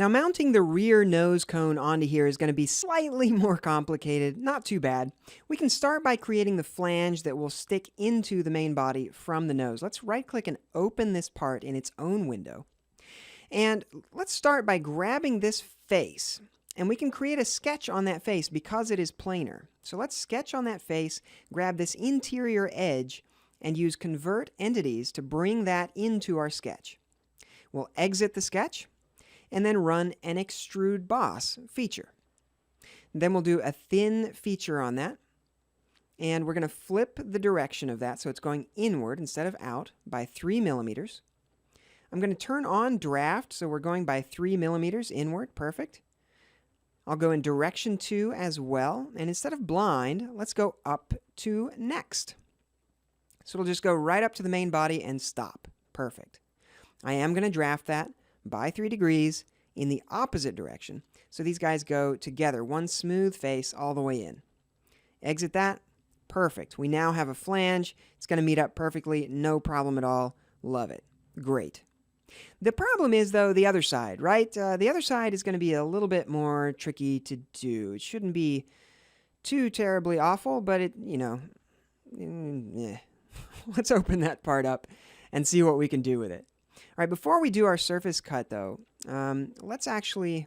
Now, mounting the rear nose cone onto here is going to be slightly more complicated, not too bad. We can start by creating the flange that will stick into the main body from the nose. Let's right-click and open this part in its own window. And let's start by grabbing this face, and we can create a sketch on that face because it is planar. So let's sketch on that face, grab this interior edge, and use Convert Entities to bring that into our sketch. We'll exit the sketch, and then run an Extrude Boss feature. Then we'll do a thin feature on that, and we're going to flip the direction of that so it's going inward instead of out by 3 millimeters. I'm going to turn on draft, so we're going by 3 millimeters inward. Perfect. I'll go in direction 2 as well, and instead of blind, let's go up to next. So it'll just go right up to the main body and stop. Perfect. I am going to draft that by 3 degrees in the opposite direction, so these guys go together, one smooth face all the way in. Exit that. Perfect. We now have a flange. It's going to meet up perfectly, no problem at all. Love it. Great. The problem is, though, the other side, right? The other side is going to be a little bit more tricky to do. It shouldn't be too terribly awful, but it, let's open that part up and see what we can do with it. All right, before we do our surface cut, though, let's actually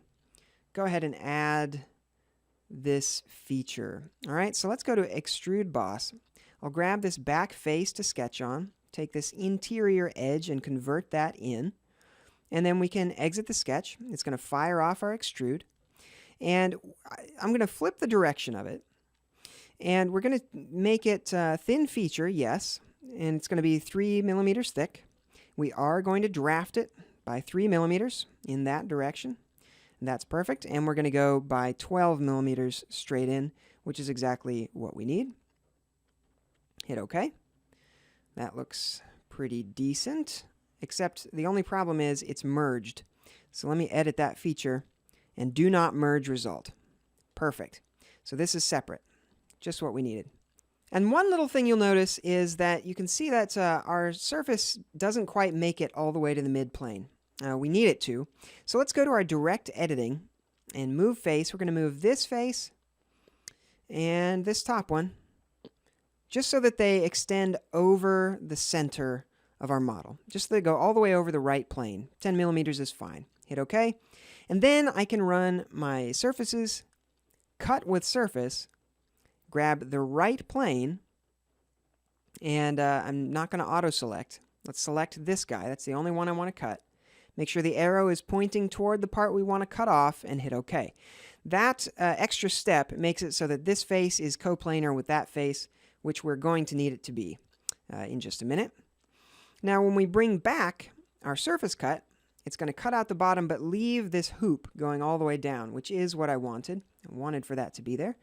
go ahead and add this feature. All right, so let's go to Extrude Boss. I'll grab this back face to sketch on, take this interior edge and convert that in, and then we can exit the sketch. It's going to fire off our extrude, and I'm going to flip the direction of it, and we're going to make it thin feature, yes, and it's going to be 3 millimeters thick. We are going to draft it by 3 millimeters in that direction. And that's perfect. And we're going to go by 12 millimeters straight in, which is exactly what we need. Hit OK. That looks pretty decent, except the only problem is it's merged. So let me edit that feature and do not merge result. Perfect. So this is separate, just what we needed. And one little thing you'll notice is that you can see that our surface doesn't quite make it all the way to the mid-plane. We need it to. So let's go to our direct editing and move face. We're going to move this face and this top one, just so that they extend over the center of our model. Just so they go all the way over the right plane. 10 millimeters is fine. Hit OK. And then I can run my surfaces, cut with surface, grab the right plane, and I'm not going to auto-select. Let's select this guy. That's the only one I want to cut. Make sure the arrow is pointing toward the part we want to cut off, and hit OK. That extra step makes it so that this face is coplanar with that face, which we're going to need it to be in just a minute. Now, when we bring back our surface cut, it's going to cut out the bottom but leave this hoop going all the way down, which is what I wanted. I wanted for that to be there.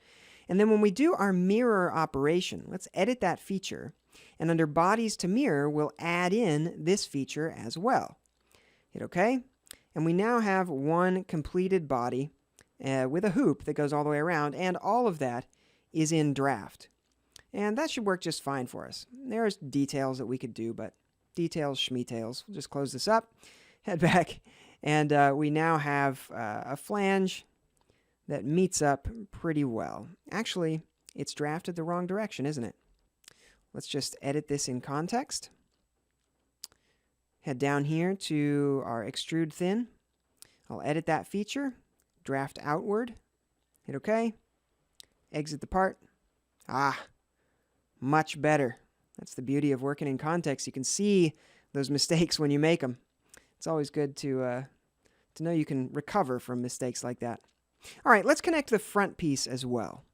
And then when we do our mirror operation, let's edit that feature. And under Bodies to Mirror, we'll add in this feature as well. Hit OK. And we now have one completed body with a hoop that goes all the way around, and all of that is in draft. And that should work just fine for us. There's details that we could do, but details, schmeetails. We'll just close this up, head back, and we now have a flange that meets up pretty well. Actually, it's drafted the wrong direction, isn't it? Let's just edit this in context. Head down here to our extrude thin. I'll edit that feature, draft outward, hit OK, exit the part. Much better. That's the beauty of working in context. You can see those mistakes when you make them. It's always good to know you can recover from mistakes like that. All right, let's connect the front piece as well.